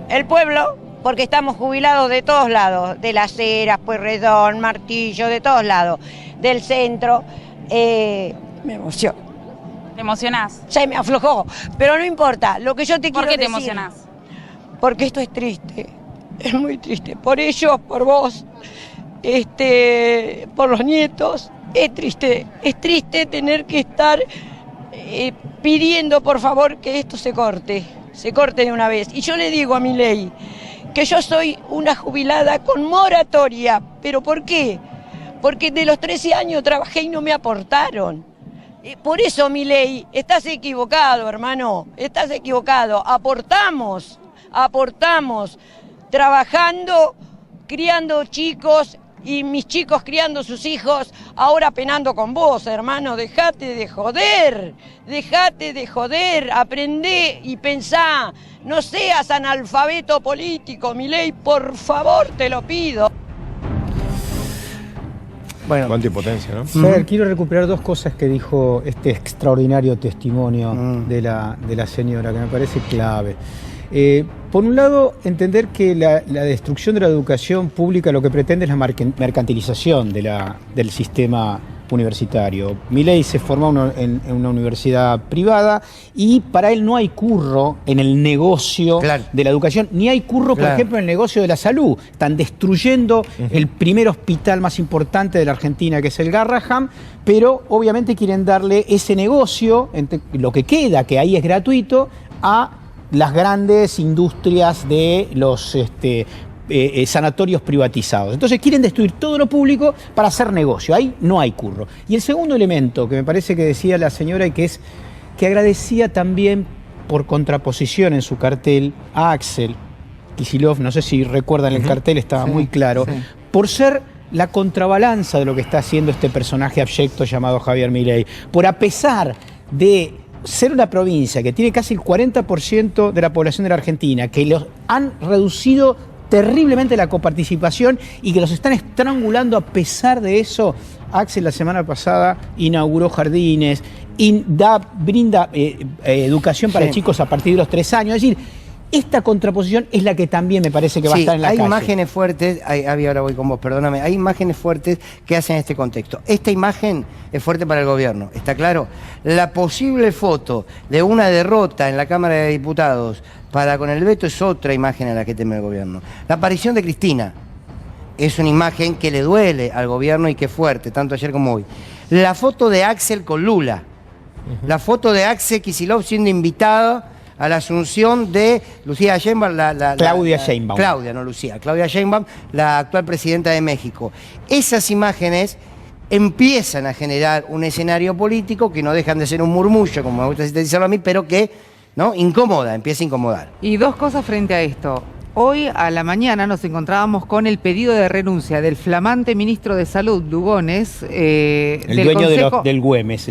El pueblo, porque estamos jubilados de todos lados, de Las Heras, Pueyrredón, Martillo, de todos lados, del centro, me emociono. ¿Te emocionás? Se me aflojó, pero no importa, lo que yo te quiero ¿Por qué te decir, emocionás? porque esto es triste, es muy triste, por ellos, por vos, por los nietos. Es triste tener que estar pidiendo por favor que esto se corte de una vez. Y yo le digo a Milei que yo soy una jubilada con moratoria. ¿Pero por qué? Porque de los 13 años trabajé y no me aportaron. Por eso, Milei, estás equivocado, hermano, estás equivocado. Aportamos, trabajando, criando chicos y mis chicos criando sus hijos, ahora penando con vos, hermano. Dejate de joder, aprendé y pensá. No seas analfabeto político, Milei, por favor, te lo pido. Bueno, cuánta impotencia, ¿no? Fer, quiero recuperar dos cosas que dijo este extraordinario testimonio de la señora, que me parece clave. Por un lado, entender que la destrucción de la educación pública lo que pretende es la mercantilización del sistema universitario. Milei se formó en una universidad privada y para él no hay curro en el negocio de la educación, ni hay curro, por ejemplo, en el negocio de la salud. Están destruyendo el primer hospital más importante de la Argentina, que es el Garrahan, pero obviamente quieren darle ese negocio, lo que queda, que ahí es gratuito, a las grandes industrias de los sanatorios privatizados. Entonces quieren destruir todo lo público para hacer negocio. Ahí no hay curro. Y el segundo elemento que me parece que decía la señora y que es que agradecía también por contraposición en su cartel a Axel Kicillof, no sé si recuerdan el cartel, estaba muy claro, por ser la contrabalanza de lo que está haciendo este personaje abyecto llamado Javier Milei. Por, a pesar de ser una provincia que tiene casi el 40% de la población de la Argentina, que los han reducido terriblemente la coparticipación y que los están estrangulando, a pesar de eso, Axel la semana pasada inauguró jardines, brinda educación para chicos a partir de los 3 años. Es decir, esta contraposición es la que también me parece que va a estar en la calle. Hay imágenes fuertes, Avi, ahora voy con vos, perdóname, hay imágenes fuertes que hacen este contexto. Esta imagen es fuerte para el gobierno, ¿está claro? La posible foto de una derrota en la Cámara de Diputados con el veto es otra imagen a la que teme el gobierno. La aparición de Cristina es una imagen que le duele al gobierno y que es fuerte, tanto ayer como hoy. La foto de Axel con Lula, la foto de Axel Kicillof siendo invitado a la asunción de Lucía Sheinbaum, Claudia Sheinbaum, la actual presidenta de México. Esas imágenes empiezan a generar un escenario político que no dejan de ser un murmullo, como me gusta decirlo a mí, pero que empieza a incomodar. Y dos cosas frente a esto. Hoy a la mañana nos encontrábamos con el pedido de renuncia del flamante ministro de Salud, Lugones, el dueño del Güemes,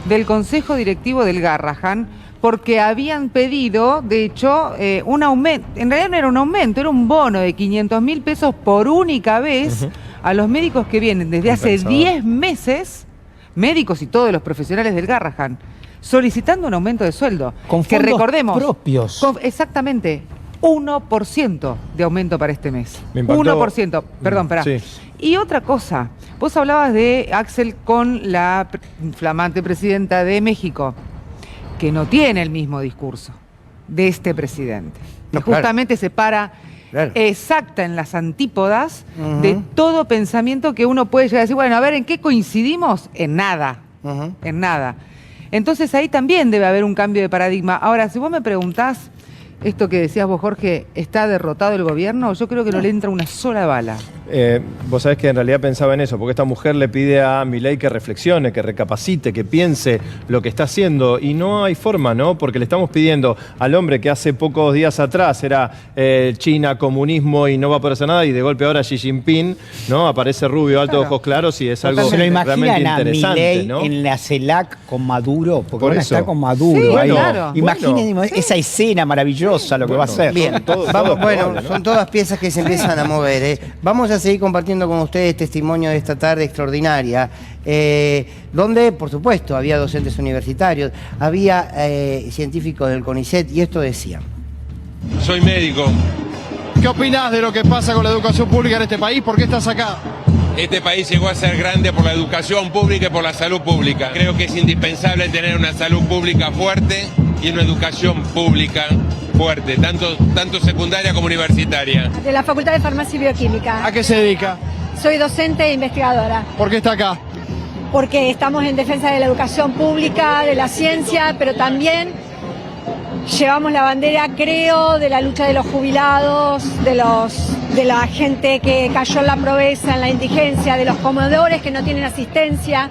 del Consejo Directivo del Garrahan, porque habían pedido, de hecho, un aumento. En realidad no era un aumento, era un bono de 500.000 pesos por única vez a los médicos que vienen desde hace 10 meses, médicos y todos los profesionales del Garrahan, solicitando un aumento de sueldo. Con fondos recordemos, propios. Exactamente, 1% de aumento para este mes. 1%, perdón, pará. Sí. Y otra cosa, vos hablabas de Axel con la flamante presidenta de México, que no tiene el mismo discurso de este presidente. Que justamente se para exacta en las antípodas de todo pensamiento que uno puede llegar a decir, bueno, a ver, ¿en qué coincidimos? En nada, en nada. Entonces ahí también debe haber un cambio de paradigma. Ahora, si vos me preguntás, esto que decías vos, Jorge, ¿está derrotado el gobierno? Yo creo que no le entra una sola bala. Vos sabés que en realidad pensaba en eso, porque esta mujer le pide a Milei que reflexione, que recapacite, que piense lo que está haciendo, y no hay forma, ¿no? Porque le estamos pidiendo al hombre que hace pocos días atrás era China, comunismo y no va a poder hacer nada, y de golpe ahora Xi Jinping, ¿no? Aparece rubio, alto, ojos claros, y es algo realmente interesante, ¿no? En la CELAC con Maduro, porque van a estar con Maduro. Sí, ahí. Claro. Imaginen esa escena maravillosa, lo que va a hacer. Bien, son todas piezas que se empiezan a mover. Vamos a seguir compartiendo con ustedes testimonio de esta tarde extraordinaria, donde, por supuesto, había docentes universitarios, había científicos del CONICET, y esto decían. Soy médico. ¿Qué opinás de lo que pasa con la educación pública en este país? ¿Por qué estás acá? Este país llegó a ser grande por la educación pública y por la salud pública. Creo que es indispensable tener una salud pública fuerte y una educación pública fuerte, tanto secundaria como universitaria. De la Facultad de Farmacia y Bioquímica. ¿A qué se dedica? Soy docente e investigadora. ¿Por qué está acá? Porque estamos en defensa de la educación pública, de la ciencia, pero también llevamos la bandera, creo, de la lucha de los jubilados, de la gente que cayó en la pobreza, en la indigencia, de los comedores que no tienen asistencia,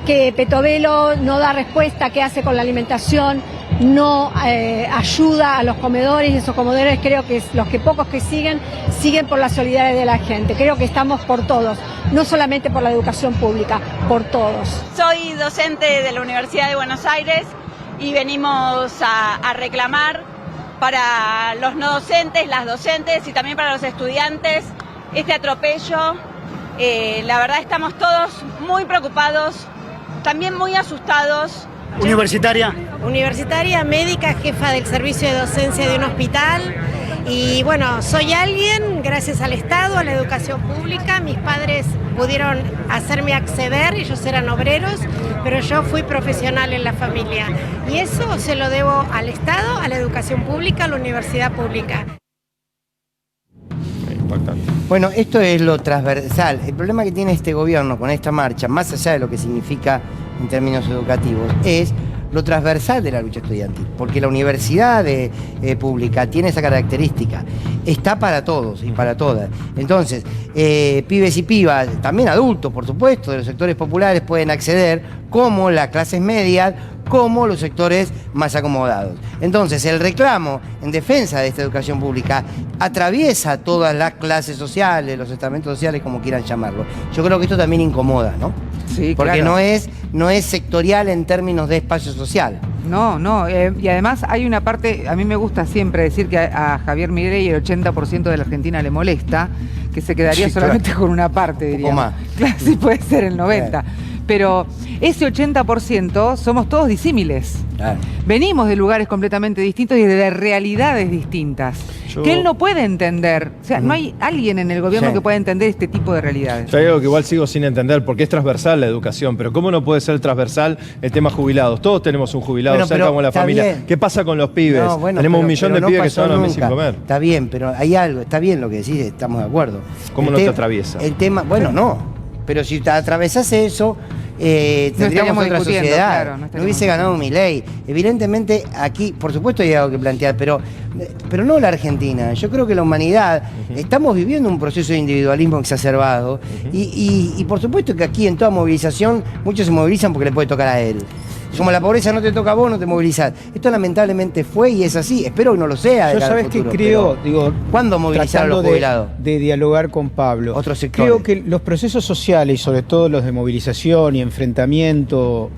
que Petovelo no da respuesta, qué hace con la alimentación, no ayuda a los comedores, y esos comedores creo que los que pocos que siguen por la solidaridad de la gente. Creo que estamos por todos, no solamente por la educación pública, por todos. Soy docente de la Universidad de Buenos Aires y venimos a reclamar para los no docentes, las docentes y también para los estudiantes este atropello. La verdad estamos todos muy preocupados, también muy asustados. ¿Universitaria? Universitaria, médica, jefa del servicio de docencia de un hospital. Y bueno, soy alguien, gracias al Estado, a la educación pública. Mis padres pudieron hacerme acceder, ellos eran obreros, pero yo fui profesional en la familia. Y eso se lo debo al Estado, a la educación pública, a la universidad pública. Bueno, esto es lo transversal. El problema que tiene este gobierno con esta marcha, más allá de lo que significa en términos educativos, es lo transversal de la lucha estudiantil, porque la universidad pública tiene esa característica, está para todos y para todas. Entonces, pibes y pibas, también adultos, por supuesto, de los sectores populares pueden acceder, como las clases medias, como los sectores más acomodados. Entonces, el reclamo en defensa de esta educación pública atraviesa todas las clases sociales, los estamentos sociales, como quieran llamarlo. Yo creo que esto también incomoda, ¿no? Sí, porque claro. no es sectorial en términos de espacio social. No, y además hay una parte, a mí me gusta siempre decir que a Javier Milei el 80% de la Argentina le molesta, que se quedaría solamente con una parte, diría. Un poco más. Claro, sí puede ser el 90%. Pero ese 80% somos todos disímiles. Claro. Venimos de lugares completamente distintos y de realidades distintas. Que él no puede entender. O sea, no hay alguien en el gobierno que pueda entender este tipo de realidades. Yo hay algo que igual sigo sin entender, porque es transversal la educación, pero ¿cómo no puede ser transversal el tema jubilados? Todos tenemos un jubilado cerca con la familia. Bien. ¿Qué pasa con los pibes? No, bueno, tenemos 1 millón de no pibes que se van a dormir sin comer. Está bien, pero hay algo, está bien lo que decís, estamos de acuerdo. ¿Cómo no te atraviesa? El tema, bueno, no, pero si te atravesás eso, tendríamos otra sociedad, claro, no hubiese ganado Milei. Evidentemente aquí, por supuesto hay algo que plantear, pero no la Argentina. Yo creo que la humanidad, estamos viviendo un proceso de individualismo exacerbado y por supuesto que aquí en toda movilización muchos se movilizan porque le puede tocar a él. Como la pobreza no te toca a vos, no te movilizás. Esto lamentablemente fue y es así. Espero que no lo sea. Yo sabes que creo, ¿cuándo movilizaron a los jubilados? De dialogar con Pablo. Otros sectores. Creo que los procesos sociales, y sobre todo los de movilización y enfrentamiento,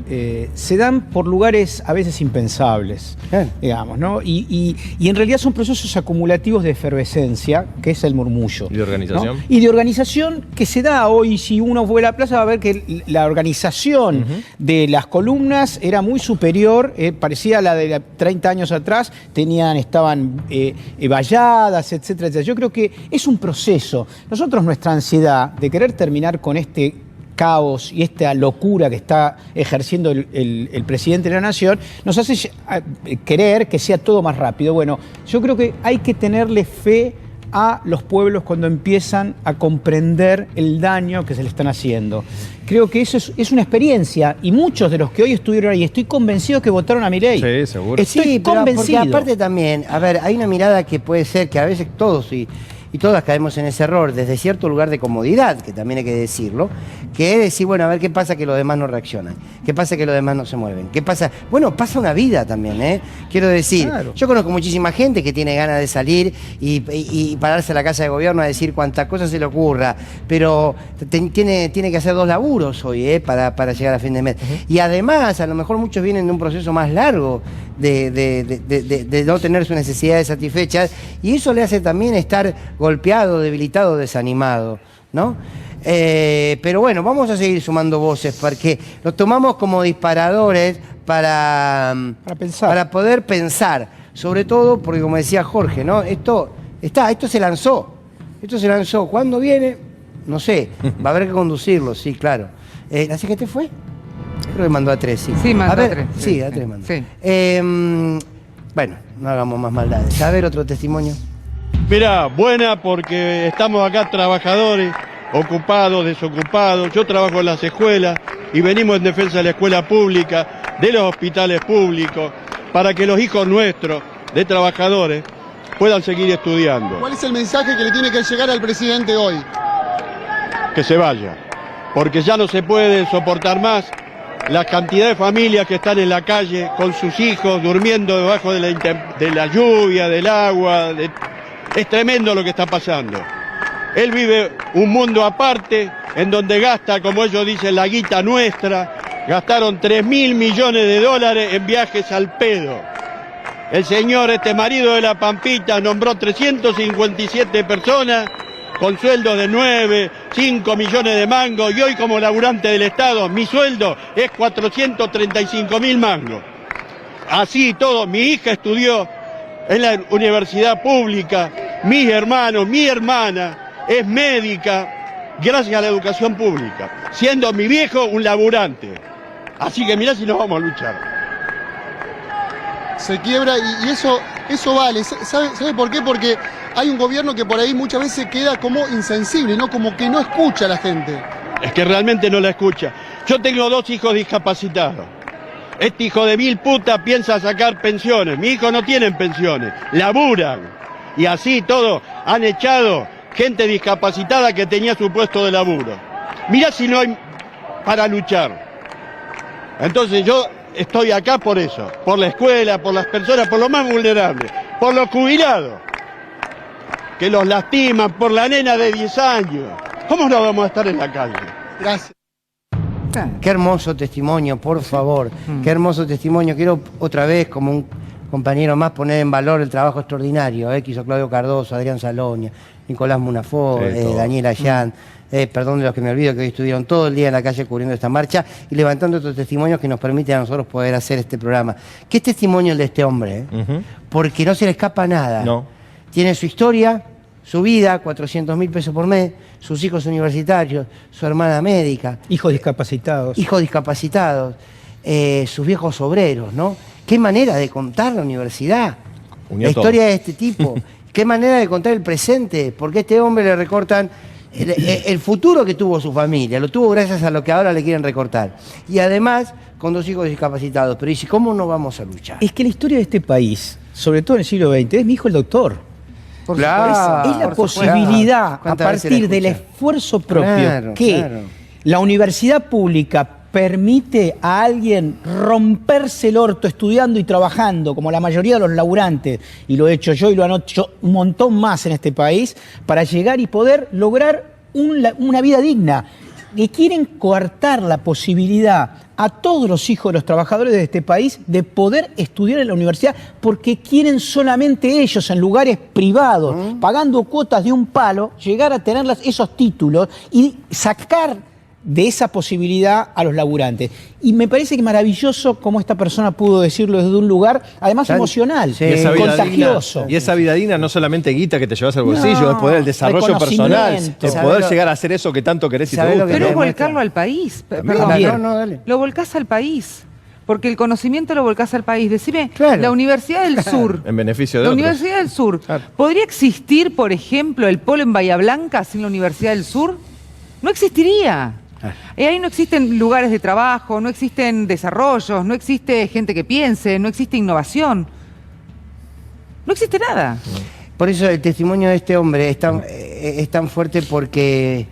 se dan por lugares a veces impensables, digamos, ¿no? Y en realidad son procesos acumulativos de efervescencia, que es el murmullo. ¿Y de organización? ¿No? Y de organización que se da hoy. Si uno fue a la plaza va a ver que la organización de las columnas era muy superior, parecía a la de 30 años atrás, estaban valladas, etcétera, etcétera. Yo creo que es un proceso. Nosotros, nuestra ansiedad de querer terminar con este caos y esta locura que está ejerciendo el presidente de la Nación, nos hace querer que sea todo más rápido. Bueno, yo creo que hay que tenerle fe a los pueblos cuando empiezan a comprender el daño que se le están haciendo. Creo que eso es una experiencia y muchos de los que hoy estuvieron ahí, estoy convencido que votaron a Milei. Sí, seguro. Estoy convencido. Porque aparte también, a ver, hay una mirada que puede ser que a veces todos y todas caemos en ese error desde cierto lugar de comodidad, que también hay que decirlo, que es decir, bueno, a ver qué pasa que los demás no reaccionan, qué pasa que los demás no se mueven, qué pasa, bueno, pasa una vida también, quiero decir, claro. Yo conozco muchísima gente que tiene ganas de salir y pararse a la casa de gobierno a decir cuantas cosas se le ocurra, pero tiene que hacer 2 laburos hoy, para llegar a fin de mes. Y además, a lo mejor muchos vienen de un proceso más largo de no tener sus necesidades satisfechas, y eso le hace también estar golpeado, debilitado, desanimado, ¿no? Pero bueno, vamos a seguir sumando voces porque los tomamos como disparadores para poder pensar, sobre todo porque, como decía Jorge, ¿no? Esto se lanzó. ¿Cuándo viene? No sé, va a haber que conducirlo, sí, claro. ¿La CGT fue? Creo que mandó a 3, sí. Sí, mandó a 3. Sí, a 3 mandó. Sí. Bueno, no hagamos más maldades. A ver, otro testimonio. Mirá, buena porque estamos acá trabajadores, ocupados, desocupados. Yo trabajo en las escuelas y venimos en defensa de la escuela pública, de los hospitales públicos, para que los hijos nuestros, de trabajadores, puedan seguir estudiando. ¿Cuál es el mensaje que le tiene que llegar al presidente hoy? Que se vaya, porque ya no se puede soportar más la cantidad de familias que están en la calle con sus hijos durmiendo debajo de la lluvia, del agua. Es tremendo lo que está pasando. Él vive un mundo aparte en donde gasta, como ellos dicen, la guita nuestra. Gastaron 3.000 millones de dólares en viajes al pedo. El señor, marido de la Pampita, nombró 357 personas con sueldos de 9, 5 millones de mangos, y hoy como laburante del Estado, mi sueldo es 435.000 mangos. Así todo, mi hija estudió en la universidad pública, mis hermanos, mi hermana es médica, gracias a la educación pública, siendo mi viejo un laburante. Así que mirá si nos vamos a luchar. Se quiebra y eso vale. ¿Sabe por qué? Porque hay un gobierno que por ahí muchas veces queda como insensible, ¿no? Como que no escucha a la gente. Es que realmente no la escucha. Yo tengo 2 hijos discapacitados. Este hijo de mil puta piensa sacar pensiones. Mi hijo no tienen pensiones, laburan. Y así todo han echado gente discapacitada que tenía su puesto de laburo. Mirá si no hay para luchar. Entonces yo estoy acá por eso, por la escuela, por las personas, por los más vulnerables, por los jubilados, que los lastiman, por la nena de 10 años. ¿Cómo no vamos a estar en la calle? Gracias. Qué hermoso testimonio, por favor. Qué hermoso testimonio. Quiero otra vez, como un compañero más, poner en valor el trabajo extraordinario que hizo Claudio Cardoso, Adrián Salonia, Nicolás Munafó, Daniel Ayán. Perdón de los que me olvido, que hoy estuvieron todo el día en la calle cubriendo esta marcha y levantando estos testimonios que nos permiten a nosotros poder hacer este programa. ¿Qué testimonio el de este hombre? Porque no se le escapa nada. No. Tiene su historia, su vida, 400.000 pesos por mes, sus hijos universitarios, su hermana médica. Hijos discapacitados. Hijos discapacitados, sus viejos obreros, ¿no? Qué manera de contar la universidad, la historia de este tipo. Qué manera de contar el presente, porque a este hombre le recortan el futuro que tuvo su familia, lo tuvo gracias a lo que ahora le quieren recortar. Y además, con 2 hijos discapacitados. Pero dice, ¿cómo no vamos a luchar? Es que la historia de este país, sobre todo en el siglo XX, es mi hijo el doctor. Claro, es la posibilidad, a partir del esfuerzo propio, la universidad pública permite a alguien romperse el orto estudiando y trabajando, como la mayoría de los laburantes, y lo he hecho yo y lo han hecho un montón más en este país, para llegar y poder lograr una vida digna. Le quieren coartar la posibilidad a todos los hijos de los trabajadores de este país de poder estudiar en la universidad, porque quieren solamente ellos, en lugares privados, pagando cuotas de un palo, llegar a tener esos títulos y sacar de esa posibilidad a los laburantes. Y me parece que maravilloso cómo esta persona pudo decirlo desde un lugar, además emocional, contagioso. Y esa vida digna no solamente guita que te llevas al bolsillo, es poder el desarrollo personal, es poder llegar a hacer eso que tanto querés y te gusta. Pero es volcarlo al país. Perdón, lo volcás al país. Porque el conocimiento lo volcás al país. Decime, la Universidad del Sur. En beneficio de la otros. Universidad del Sur. ¿Podría existir, por ejemplo, el polo en Bahía Blanca sin la Universidad del Sur? No existiría. Ahí no existen lugares de trabajo, no existen desarrollos, no existe gente que piense, no existe innovación. No existe nada. Por eso el testimonio de este hombre es tan fuerte porque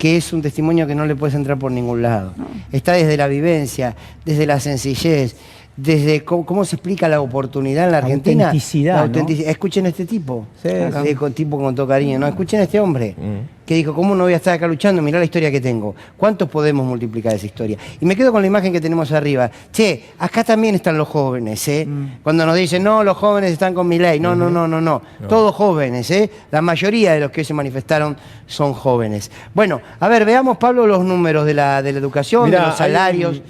es un testimonio que no le puedes entrar por ningún lado. Está desde la vivencia, desde la sencillez, desde cómo se explica la oportunidad en la Argentina. Autenticidad, ¿no? Escuchen a este tipo, tipo con todo cariño, ¿no? Escuchen a este hombre que dijo, ¿cómo no voy a estar acá luchando? Mirá la historia que tengo. ¿Cuántos podemos multiplicar esa historia? Y me quedo con la imagen que tenemos arriba. Che, acá también están los jóvenes, ¿eh? Cuando nos dicen, no, los jóvenes están con Milei. No. Todos jóvenes, ¿eh? La mayoría de los que hoy se manifestaron son jóvenes. Bueno, a ver, veamos, Pablo, los números de la educación, de los salarios.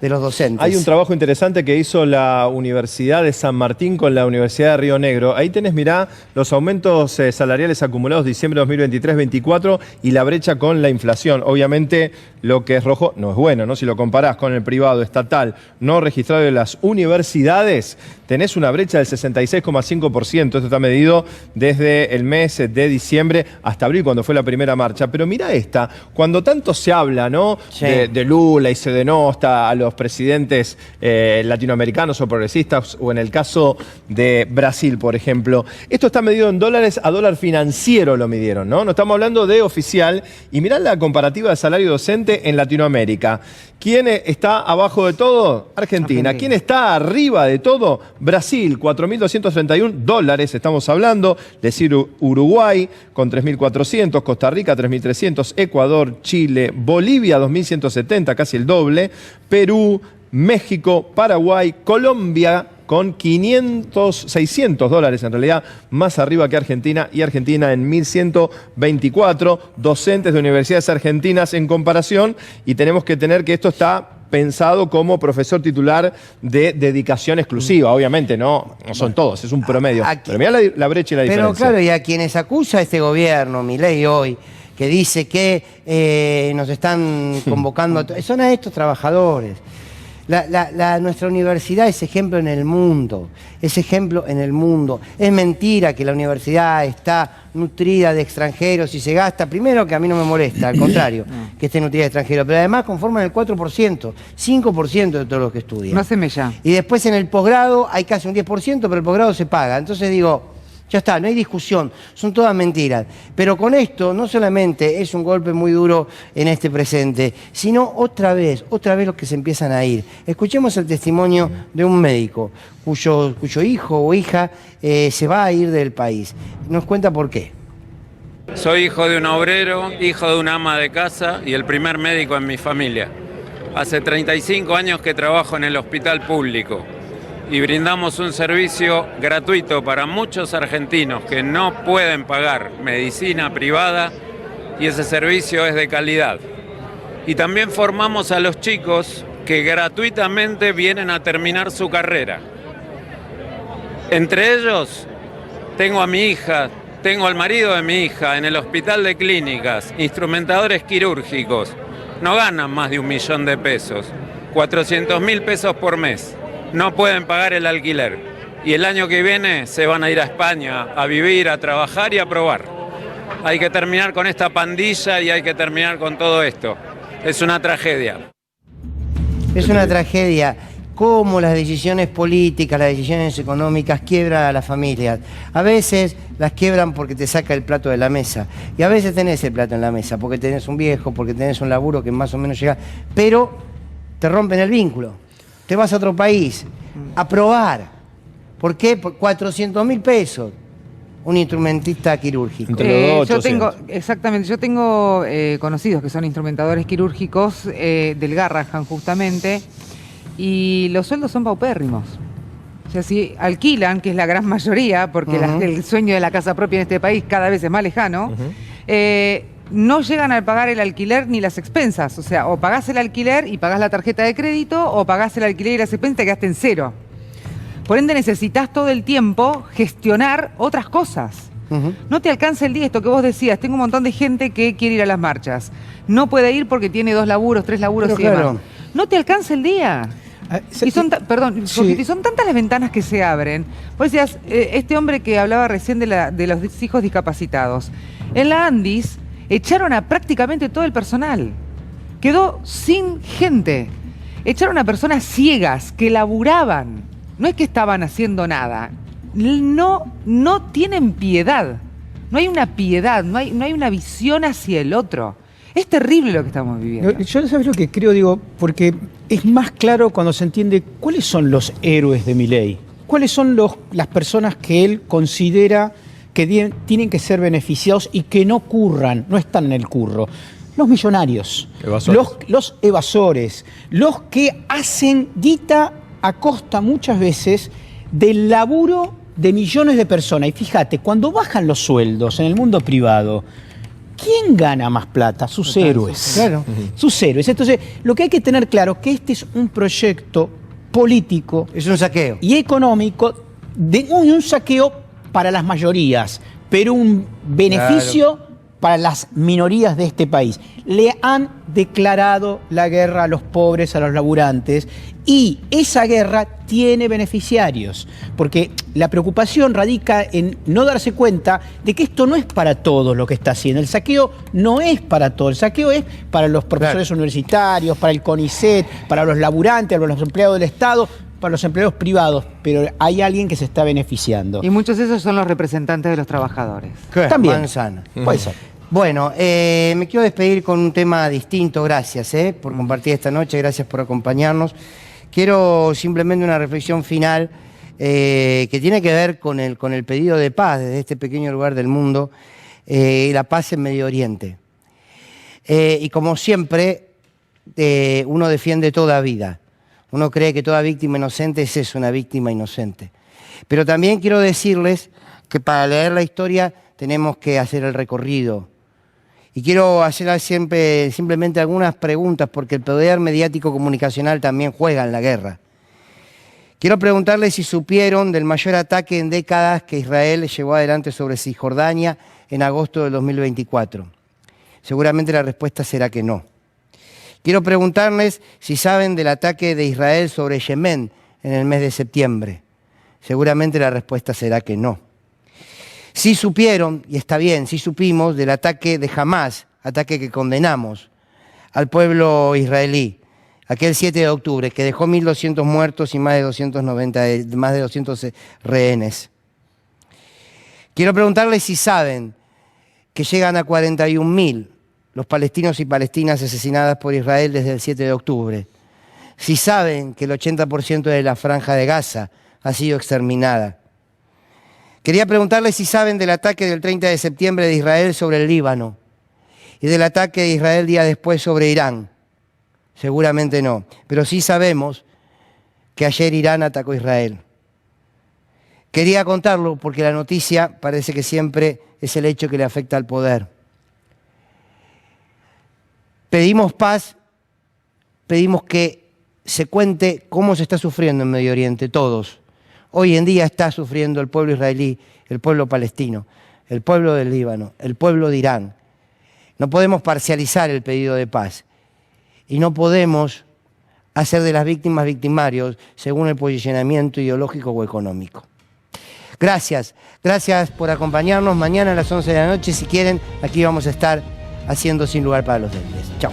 de los docentes. Hay un trabajo interesante que hizo la Universidad de San Martín con la Universidad de Río Negro. Ahí tenés, mirá, los aumentos salariales acumulados diciembre de 2023-24 y la brecha con la inflación. Obviamente lo que es rojo no es bueno, ¿no? Si lo comparás con el privado, estatal, no registrado de las universidades, tenés una brecha del 66,5%. Esto está medido desde el mes de diciembre hasta abril, cuando fue la primera marcha. Pero mira esta, cuando tanto se habla, ¿no? Sí. De Lula y se denosta a los presidentes latinoamericanos o progresistas, o en el caso de Brasil, por ejemplo. Esto está medido en dólares, a dólar financiero lo midieron, ¿no? No estamos hablando de oficial. Y mirá la comparativa de salario docente en Latinoamérica. ¿Quién está abajo de todo? Argentina. ¿Quién está arriba de todo? Brasil, 4.231 dólares, estamos hablando. Decir Uruguay, con 3.400, Costa Rica, 3.300, Ecuador, Chile, Bolivia, 2.170, casi el doble, Perú, México, Paraguay, Colombia, con 600 dólares en realidad, más arriba que Argentina, y Argentina en 1.124, docentes de universidades argentinas en comparación, y tenemos que tener que esto está pensado como profesor titular de dedicación exclusiva, obviamente, no son todos, es un promedio. Pero mirá la brecha y la diferencia. Pero claro, y a quienes acusa este gobierno, Milei hoy, que dice que nos están convocando, son a estos trabajadores. Nuestra universidad es ejemplo en el mundo, es ejemplo en el mundo. Es mentira que la universidad está nutrida de extranjeros y se gasta, primero que a mí no me molesta, al contrario, que esté nutrida de extranjeros, pero además conforman el 4%, 5% de todos los que estudian. No se me ya. Y después en el posgrado hay casi un 10%, pero el posgrado se paga. Entonces digo, ya está, no hay discusión, son todas mentiras. Pero con esto no solamente es un golpe muy duro en este presente, sino otra vez los que se empiezan a ir. Escuchemos el testimonio de un médico cuyo hijo o hija se va a ir del país. Nos cuenta por qué. Soy hijo de un obrero, hijo de una ama de casa y el primer médico en mi familia. Hace 35 años que trabajo en el hospital público y brindamos un servicio gratuito para muchos argentinos que no pueden pagar medicina privada, y ese servicio es de calidad. Y también formamos a los chicos que gratuitamente vienen a terminar su carrera. Entre ellos tengo a mi hija, tengo al marido de mi hija en el hospital de clínicas, instrumentadores quirúrgicos. No ganan más de 1 millón de pesos, 400.000 pesos por mes. No pueden pagar el alquiler y el año que viene se van a ir a España a vivir, a trabajar y a probar. Hay que terminar con esta pandilla y hay que terminar con todo esto. Es una tragedia. Es una tragedia. Cómo las decisiones políticas, las decisiones económicas quiebran a las familias. A veces las quiebran porque te saca el plato de la mesa. Y a veces tenés el plato en la mesa porque tenés un viejo, porque tenés un laburo que más o menos llega. Pero te rompen el vínculo. Te vas a otro país a probar. ¿Por qué? Por 400.000 pesos. Un instrumentista quirúrgico. Yo tengo conocidos que son instrumentadores quirúrgicos del Garrahan justamente, y los sueldos son paupérrimos. O sea, si alquilan, que es la gran mayoría, porque el sueño de la casa propia en este país cada vez es más lejano, no llegan a pagar el alquiler ni las expensas. O sea, o pagás el alquiler y pagás la tarjeta de crédito, o pagás el alquiler y las expensas y te quedaste en cero. Por ende, necesitas todo el tiempo gestionar otras cosas. No te alcanza el día, esto que vos decías. Tengo un montón de gente que quiere ir a las marchas. No puede ir porque tiene 2 laburos, 3 laburos y demás. No te alcanza el día. Y son, y son tantas las ventanas que se abren. Vos decías, este hombre que hablaba recién de los hijos discapacitados. En la Andis echaron a prácticamente todo el personal. Quedó sin gente. Echaron a personas ciegas que laburaban. No es que estaban haciendo nada. No tienen piedad. No hay una piedad, no hay una visión hacia el otro. Es terrible lo que estamos viviendo. Yo, ¿sabes lo que creo? Digo, porque es más claro cuando se entiende cuáles son los héroes de Milei. ¿Cuáles son las personas que él considera que tienen que ser beneficiados y que no curran, no están en el curro? Los millonarios, los evasores, los que hacen guita a costa muchas veces del laburo de millones de personas. Y fíjate, cuando bajan los sueldos en el mundo privado, ¿quién gana más plata? Sus héroes. Claro. Sus héroes. Entonces, lo que hay que tener claro es que este es un proyecto político. Es un saqueo. Y económico, de un saqueo para las mayorías, pero un beneficio para las minorías de este país. Le han declarado la guerra a los pobres, a los laburantes, y esa guerra tiene beneficiarios, porque la preocupación radica en no darse cuenta de que esto no es para todos lo que está haciendo. El saqueo no es para todos, el saqueo es para los profesores universitarios, para el CONICET, para los laburantes, para los empleados del Estado, para los empleados privados, pero hay alguien que se está beneficiando. Y muchos de esos son los representantes de los trabajadores. También. Manzana. Puede ser. Bueno, me quiero despedir con un tema distinto. Gracias por compartir esta noche, gracias por acompañarnos. Quiero simplemente una reflexión final que tiene que ver con el pedido de paz desde este pequeño lugar del mundo, la paz en Medio Oriente. Y como siempre, uno defiende toda vida. Uno cree que toda víctima inocente es eso, una víctima inocente. Pero también quiero decirles que para leer la historia tenemos que hacer el recorrido. Y quiero hacer simplemente algunas preguntas, porque el poder mediático comunicacional también juega en la guerra. Quiero preguntarles si supieron del mayor ataque en décadas que Israel llevó adelante sobre Cisjordania en agosto del 2024. Seguramente la respuesta será que no. Quiero preguntarles si saben del ataque de Israel sobre Yemen en el mes de septiembre. Seguramente la respuesta será que no. Si supieron, y está bien, si supimos del ataque de Hamás, ataque que condenamos al pueblo israelí, aquel 7 de octubre, que dejó 1.200 muertos y más de 200 rehenes. Quiero preguntarles si saben que llegan a 41.000 los palestinos y palestinas asesinadas por Israel desde el 7 de octubre. Si saben que el 80% de la franja de Gaza ha sido exterminada. Quería preguntarles si saben del ataque del 30 de septiembre de Israel sobre el Líbano y del ataque de Israel días después sobre Irán. Seguramente no, pero sí sabemos que ayer Irán atacó a Israel. Quería contarlo porque la noticia parece que siempre es el hecho que le afecta al poder. Pedimos paz, pedimos que se cuente cómo se está sufriendo en Medio Oriente, todos. Hoy en día está sufriendo el pueblo israelí, el pueblo palestino, el pueblo del Líbano, el pueblo de Irán. No podemos parcializar el pedido de paz y no podemos hacer de las víctimas victimarios según el posicionamiento ideológico o económico. Gracias por acompañarnos. Mañana a las 11 de la noche, si quieren, aquí vamos a estar haciendo Sin Lugar para los Débiles. Chao.